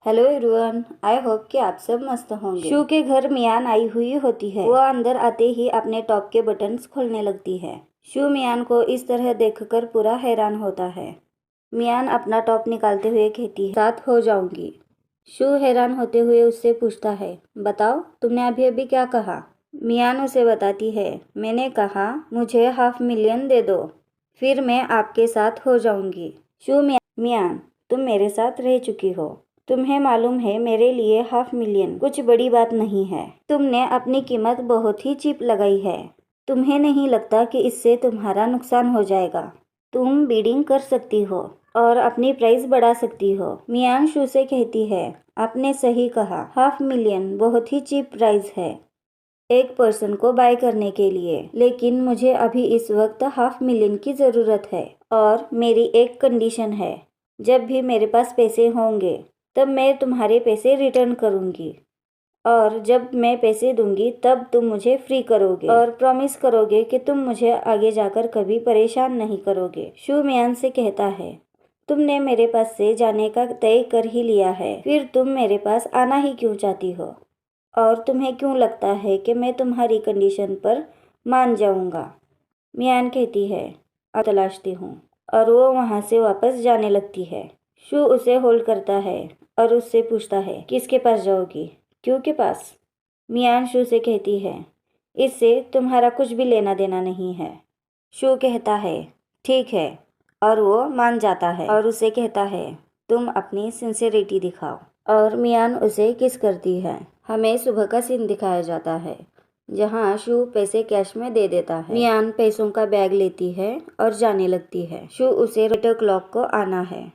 Hello everyone, I hope कि आप सब मस्त होंगे। शू के घर मियान आई हुई होती है। वो अंदर आते ही अपने टॉप के बटन्स खोलने लगती है। शू मियान को इस तरह देखकर पूरा हैरान होता है। मियान अपना टॉप निकालते हुए कहती है, साथ हो जाऊंगी। शू हैरान होते हुए उससे पूछता है, बताओ तुमने अभी अभी क्या कहा। मियान उसे बताती है, मैंने कहा मुझे $500,000 दे दो, फिर मैं आपके साथ हो जाऊंगी। शू मियान, तुम मेरे साथ रह चुकी हो, तुम्हें मालूम है मेरे लिए $500,000 कुछ बड़ी बात नहीं है। तुमने अपनी कीमत बहुत ही चीप लगाई है। तुम्हें नहीं लगता कि इससे तुम्हारा नुकसान हो जाएगा। तुम बीडिंग कर सकती हो और अपनी प्राइस बढ़ा सकती हो। मियान शू से कहती है, आपने सही कहा, $500,000 बहुत ही चीप प्राइस है एक पर्सन को बाय करने के लिए, लेकिन मुझे अभी इस वक्त $500,000 की ज़रूरत है और मेरी एक कंडीशन है। जब भी मेरे पास पैसे होंगे तब मैं तुम्हारे पैसे रिटर्न करूंगी और जब मैं पैसे दूंगी तब तुम मुझे फ्री करोगे और प्रॉमिस करोगे कि तुम मुझे आगे जाकर कभी परेशान नहीं करोगे। शू मियान से कहता है, तुमने मेरे पास से जाने का तय कर ही लिया है, फिर तुम मेरे पास आना ही क्यों चाहती हो और तुम्हें क्यों लगता है कि मैं तुम्हारी कंडीशन पर मान जाऊंगा। मियान कहती है, अब तलाशती हूँ, और वो वहाँ से वापस जाने लगती है। शू उसे होल्ड करता है और उससे पूछता है, किसके पास जाओगी, क्यों के पास। मियान शू से कहती है, इससे तुम्हारा कुछ भी लेना देना नहीं है। शू कहता है, ठीक है, और वो मान जाता है और उसे कहता है, तुम अपनी सिंसियरिटी दिखाओ। और मियान उसे किस करती है। हमें सुबह का सीन दिखाया जाता है जहाँ शू पैसे कैश में दे देता है। मियान पैसों का बैग लेती है और जाने लगती है। शू उसे 8 o'clock को आना है।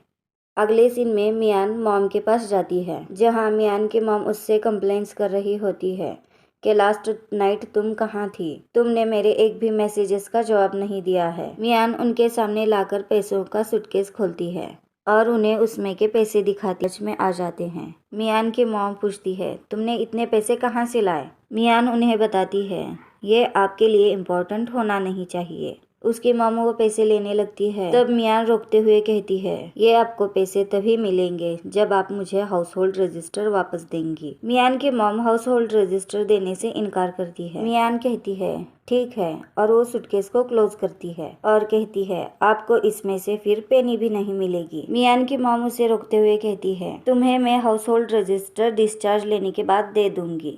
अगले सीन में मियान मॉम के पास जाती है, जहाँ मियान की मॉम उससे कंप्लेंट्स कर रही होती है कि लास्ट नाइट तुम कहाँ थी, तुमने मेरे एक भी मैसेजेस का जवाब नहीं दिया है। मियान उनके सामने लाकर पैसों का सूटकेस खोलती है और उन्हें उसमें के पैसे दिखाती में आ जाते हैं। मियान की मॉम पूछती है, तुमने इतने पैसे कहाँ से लाए। मियान उन्हें बताती है, ये आपके लिए इम्पोर्टेंट होना नहीं चाहिए। उसकी मॉम वो पैसे लेने लगती है, तब मियान रोकते हुए कहती है, ये आपको पैसे तभी मिलेंगे जब आप मुझे हाउस होल्ड रजिस्टर वापस देंगी। मियान की मॉम हाउस होल्ड रजिस्टर देने से इनकार करती है। मियान कहती है, ठीक है, और वो सूटकेस को क्लोज करती है और कहती है, आपको इसमें से फिर पेनी भी नहीं मिलेगी। मियान की मॉम उसे रोकते हुए कहती है, तुम्हें मैं हाउस होल्ड रजिस्टर डिस्चार्ज लेने के बाद दे दूंगी।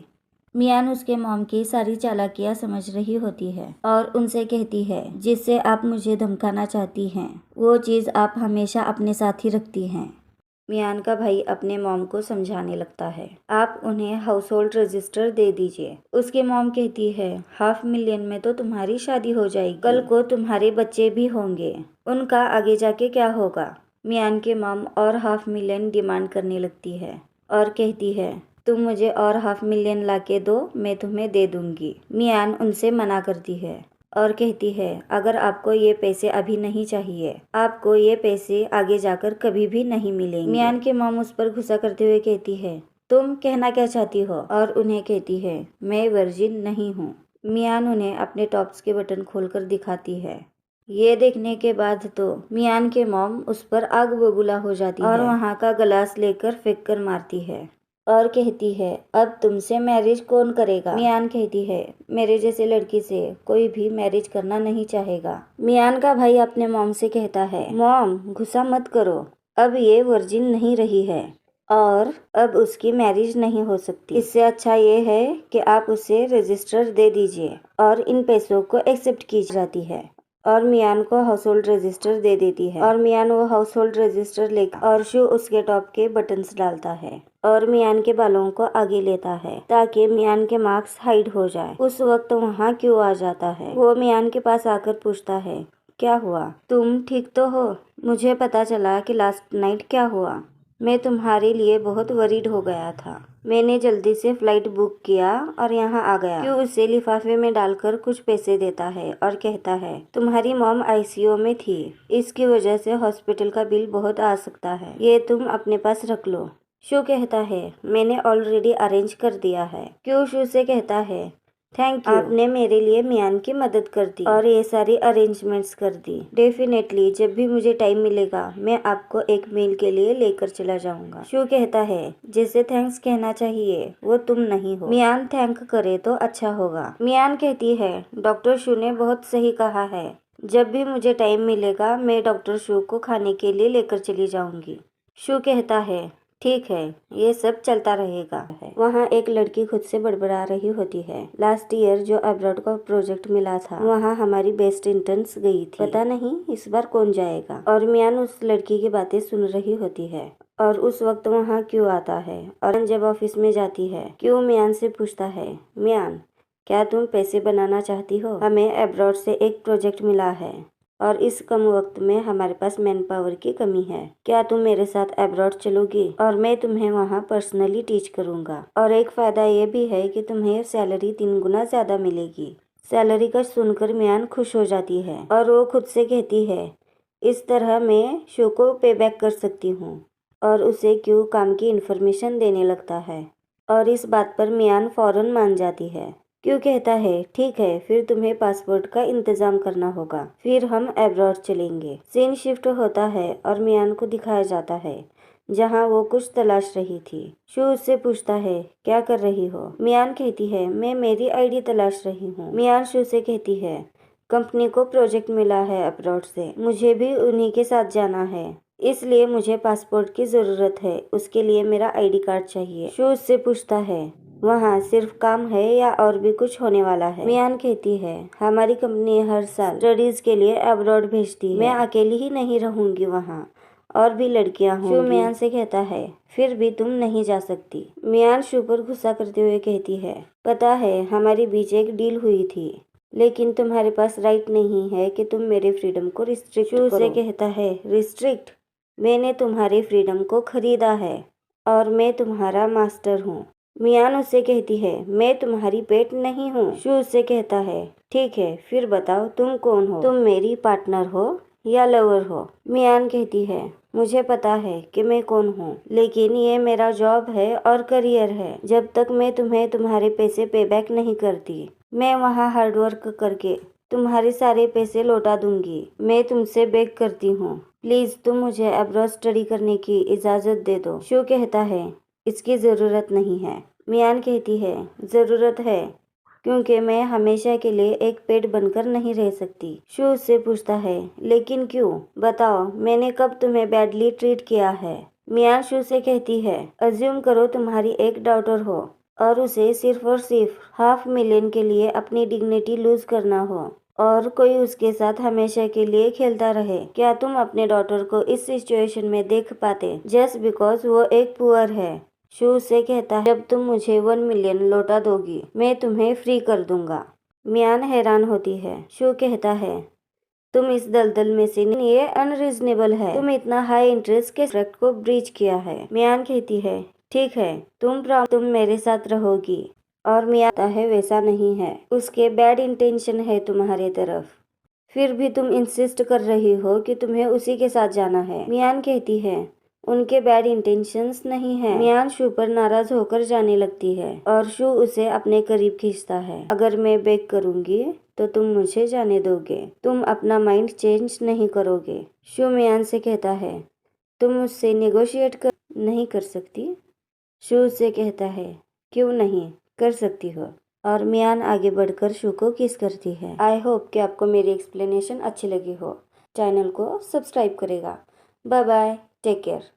मियान उसके मॉम की सारी चालाकियां समझ रही होती है और उनसे कहती है, जिससे आप मुझे धमकाना चाहती हैं वो चीज़ आप हमेशा अपने साथ ही रखती हैं। मियान का भाई अपने मॉम को समझाने लगता है, आप उन्हें हाउस होल्ड रजिस्टर दे दीजिए। उसकी मॉम कहती है, $500,000 में तो तुम्हारी शादी हो जाएगी, कल को तुम्हारे बच्चे भी होंगे, उनका आगे जाके क्या होगा। मियान के मॉम और $500,000 डिमांड करने लगती है और कहती है, तुम मुझे और $500,000 ला के दो, मैं तुम्हें दे दूंगी। मियान उनसे मना करती है और कहती है, अगर आपको ये पैसे अभी नहीं चाहिए, आपको ये पैसे आगे जाकर कभी भी नहीं मिलेंगे। मियान की मॉम उस पर गुस्सा करते हुए कहती है, तुम कहना क्या चाहती हो, और उन्हें कहती है, मैं वर्जिन नहीं हूँ। मियान उन्हें अपने टॉप्स के बटन खोलकर दिखाती है। ये देखने के बाद तो मियान के मॉम उस पर आग बबूला हो जाती है और वहाँ का गिलास लेकर फेंक कर मारती है और कहती है, अब तुमसे मैरिज कौन करेगा। मियान कहती है, मेरे जैसे लड़की से कोई भी मैरिज करना नहीं चाहेगा। मियान का भाई अपने मॉम से कहता है, मॉम गुस्सा मत करो, अब ये वर्जिन नहीं रही है और अब उसकी मैरिज नहीं हो सकती। इससे अच्छा ये है कि आप उसे रजिस्टर दे दीजिए और इन पैसों को एक्सेप्ट की जाती है और मियान को हाउस होल्ड रजिस्टर दे देती है और मियान वो हाउस होल्ड रजिस्टर लेकर और शू उसके टॉप के बटन्स डालता है और मियान के बालों को आगे लेता है ताकि मियान के मार्क्स हाइड हो जाए। उस वक्त वहाँ क्यों आ जाता है। वो मियान के पास आकर पूछता है, क्या हुआ, तुम ठीक तो हो। मुझे पता चला कि लास्ट नाइट क्या हुआ, मैं तुम्हारे लिए बहुत वरीड हो गया था। मैंने जल्दी से फ्लाइट बुक किया और यहाँ आ गया। क्यों उसे लिफाफे में डालकर कुछ पैसे देता है और कहता है, तुम्हारी मॉम आईसीयू में थी, इसकी वजह से हॉस्पिटल का बिल बहुत आ सकता है, ये तुम अपने पास रख लो। शू कहता है, मैंने ऑलरेडी अरेंज कर दिया है। क्यों शू से कहता है, थैंक यू, आपने मेरे लिए मियान की मदद कर दी और ये सारी अरेंजमेंट्स कर दी। डेफिनेटली जब भी मुझे टाइम मिलेगा मैं आपको एक मील के लिए लेकर चला जाऊंगा। शू कहता है जिसे थैंक्स कहना चाहिए वो तुम नहीं हो। मियान थैंक करे तो अच्छा होगा। मियान कहती है डॉक्टर शू ने बहुत सही कहा है, जब भी मुझे टाइम मिलेगा मैं डॉक्टर शू को खाने के लिए लेकर चली जाऊंगी। शू कहता है ठीक है, ये सब चलता रहेगा। वहाँ एक लड़की खुद से बड़बड़ा रही होती है। लास्ट ईयर जो अब्रॉड का प्रोजेक्ट मिला था वहाँ हमारी बेस्ट इंटर्न्स गई थी, पता नहीं इस बार कौन जाएगा। और मियान उस लड़की की बातें सुन रही होती है और उस वक्त वहाँ क्यों आता है और जब ऑफिस में जाती है क्यों मियान से पूछता है मियान क्या तुम पैसे बनाना चाहती हो? हमें अब्रॉड से एक प्रोजेक्ट मिला है और इस कम वक्त में हमारे पास मैन पावर की कमी है। क्या तुम मेरे साथ अब्रॉड चलोगी और मैं तुम्हें वहाँ पर्सनली टीच करूँगा। और एक फायदा ये भी है कि तुम्हें सैलरी 3 गुना ज्यादा मिलेगी। सैलरी का सुनकर मियान खुश हो जाती है और वो खुद से कहती है इस तरह मैं शो को पे बैक कर सकती हूँ और उसे क्यों काम की इन्फॉर्मेशन देने लगता है। और इस बात पर मियान फौरन मान जाती है। क्यों कहता है ठीक है, फिर तुम्हें पासपोर्ट का इंतजाम करना होगा, फिर हम अब्रॉड चलेंगे। सीन शिफ्ट होता है और मियान को दिखाया जाता है जहाँ वो कुछ तलाश रही थी। शू उससे पूछता है क्या कर रही हो? मियान कहती है मैं मेरी आईडी तलाश रही हूँ। मियान शू से कहती है कंपनी को प्रोजेक्ट मिला है अब्रॉड से, मुझे भी उन्हीं के साथ जाना है, इसलिए मुझे पासपोर्ट की जरूरत है, उसके लिए मेरा आईडी कार्ड चाहिए। शू उससे पूछता है वहाँ सिर्फ काम है या और भी कुछ होने वाला है? मियान कहती है हमारी कंपनी हर साल स्टडीज के लिए अब्रॉड भेजती है, मैं अकेली ही नहीं रहूंगी, वहाँ और भी लड़कियां होंगी। शू मियान से कहता है फिर भी तुम नहीं जा सकती। मियान शू पर गुस्सा करते हुए कहती है पता है हमारे बीच एक डील हुई थी, लेकिन तुम्हारे पास राइट नहीं है कि तुम मेरे फ्रीडम को रिस्ट्रिक्ट करो। शू से कहता है रिस्ट्रिक्ट? मैंने तुम्हारी फ्रीडम को खरीदा है और मैं तुम्हारा मास्टर हूँ। मियान उससे कहती है मैं तुम्हारी पेट नहीं हूँ। शू उससे कहता है ठीक है, फिर बताओ तुम कौन हो? तुम मेरी पार्टनर हो या लवर हो? मियान कहती है मुझे पता है कि मैं कौन हूँ, लेकिन ये मेरा जॉब है और करियर है। जब तक मैं तुम्हें तुम्हारे पैसे पे बैक नहीं करती मैं वहाँ हार्डवर्क करके तुम्हारे सारे पैसे लौटा दूंगी। मैं तुमसे बेग करती हूँ, प्लीज तुम मुझे अब्रॉड स्टडी करने की इजाजत दे दो। शू कहता है इसकी ज़रूरत नहीं है। मियान कहती है ज़रूरत है, क्योंकि मैं हमेशा के लिए एक पेट बनकर नहीं रह सकती। शू उससे पूछता है लेकिन क्यों? बताओ मैंने कब तुम्हें बैडली ट्रीट किया है? मियान शू से कहती है अज्यूम करो तुम्हारी एक डॉटर हो और उसे सिर्फ और सिर्फ $500,000 के लिए अपनी डिग्निटी लूज करना हो और कोई उसके साथ हमेशा के लिए खेलता रहे। क्या तुम अपने डॉटर को इस सिचुएशन में देख पाते जस्ट बिकॉज वो एक पुअर है? शू से कहता है जब तुम मुझे 1 मिलियन लौटा दोगी मैं तुम्हें फ्री कर दूंगा। मियान हैरान होती है। शू कहता है तुम इस दलदल में से नहीं, ये अनरीजनेबल है, तुम इतना हाई इंटरेस्ट के कॉन्ट्रैक्ट को ब्रीच किया है। मियान कहती है ठीक है तुम मेरे साथ रहोगी। और मियान कहता है वैसा नहीं है, उसके बैड इंटेंशन है तुम्हारे तरफ, फिर भी तुम इंसिस्ट कर रही हो कि तुम्हें उसी के साथ जाना है। मियान कहती है उनके बैड इंटेंशंस नहीं है। मियान शू पर नाराज होकर जाने लगती है और शू उसे अपने करीब खींचता है। अगर मैं बेग करूंगी तो तुम मुझे जाने दोगे, तुम अपना माइंड चेंज नहीं करोगे। शू मियान से कहता है तुम मुझसे नेगोशिएट नहीं कर सकती? शू से कहता है क्यों नहीं कर सकती हो। और मियान आगे बढ़कर शू को किस करती है। आई होप कि आपको मेरी एक्सप्लेनेशन अच्छी लगी हो। चैनल को सब्सक्राइब करेगा। Bye bye, take care.